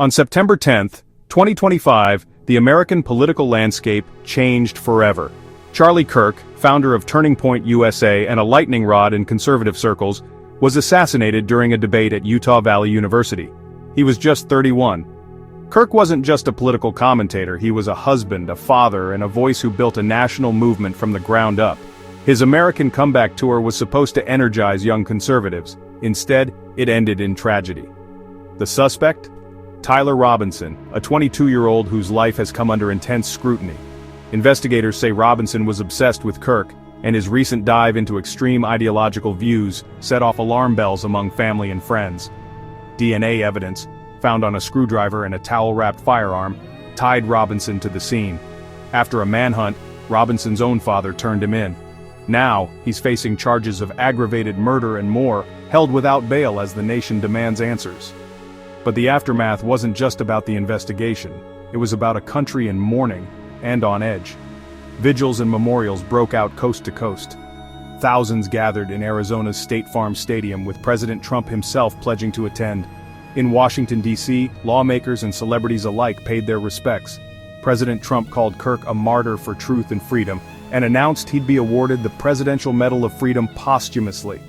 On September 10, 2025, the American political landscape changed forever. Charlie Kirk, founder of Turning Point USA and a lightning rod in conservative circles, was assassinated during a debate at Utah Valley University. He was just 31. Kirk wasn't just a political commentator, he was a husband, a father, and a voice who built a national movement from the ground up. His American comeback tour was supposed to energize young conservatives. Instead, it ended in tragedy. The suspect? Tyler Robinson, a 22-year-old whose life has come under intense scrutiny. Investigators say Robinson was obsessed with Kirk, and his recent dive into extreme ideological views set off alarm bells among family and friends. DNA evidence, found on a screwdriver and a towel-wrapped firearm, tied Robinson to the scene. After a manhunt, Robinson's own father turned him in. Now, he's facing charges of aggravated murder and more, held without bail as the nation demands answers. But the aftermath wasn't just about the investigation, it was about a country in mourning and on edge. Vigils and memorials broke out coast to coast. Thousands gathered in Arizona's State Farm Stadium with President Trump himself pledging to attend. In Washington, D.C., lawmakers and celebrities alike paid their respects. President Trump called Kirk a martyr for truth and freedom, and announced he'd be awarded the Presidential Medal of Freedom posthumously.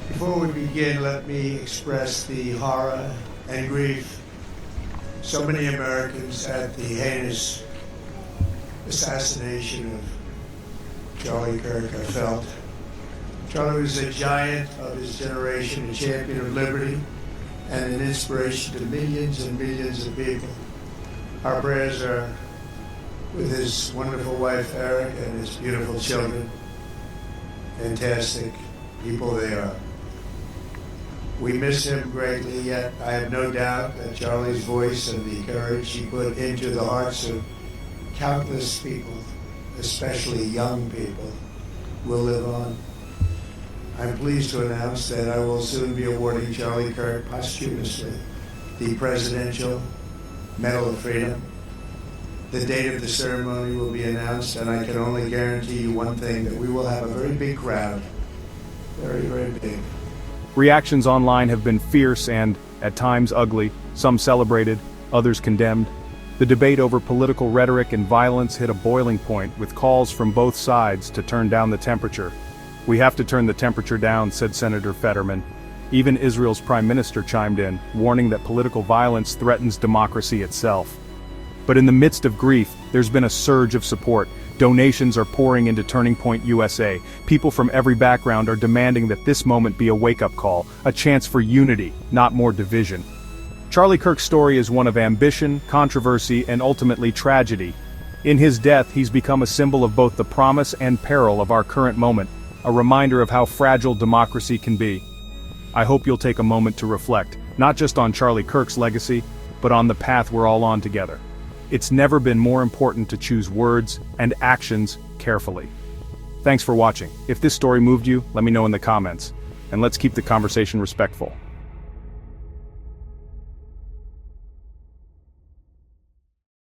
Before we begin, let me express the horror and grief so many Americans at the heinous assassination of Charlie Kirk have felt. Charlie was a giant of his generation, a champion of liberty, and an inspiration to millions and millions of people. Our prayers are with his wonderful wife, Eric, and his beautiful children. Fantastic people they are. We miss him greatly, yet I have no doubt that Charlie's voice and the courage he put into the hearts of countless people, especially young people, will live on. I'm pleased to announce that I will soon be awarding Charlie Kirk posthumously the Presidential Medal of Freedom. The date of the ceremony will be announced, and I can only guarantee you one thing, that we will have a very big crowd. Very, very big. Reactions online have been fierce and, at times, ugly. Some celebrated, others condemned. The debate over political rhetoric and violence hit a boiling point, with calls from both sides to turn down the temperature. "We have to turn the temperature down," said Senator Fetterman. Even Israel's prime minister chimed in, warning that political violence threatens democracy itself. But in the midst of grief, there's been a surge of support. Donations are pouring into Turning Point USA. People from every background are demanding that this moment be a wake-up call, a chance for unity, not more division. Charlie Kirk's story is one of ambition, controversy, and ultimately tragedy. In his death, he's become a symbol of both the promise and peril of our current moment, a reminder of how fragile democracy can be. I hope you'll take a moment to reflect, not just on Charlie Kirk's legacy, but on the path we're all on together. It's never been more important to choose words and actions carefully. Thanks for watching. If this story moved you, let me know in the comments. And let's keep the conversation respectful.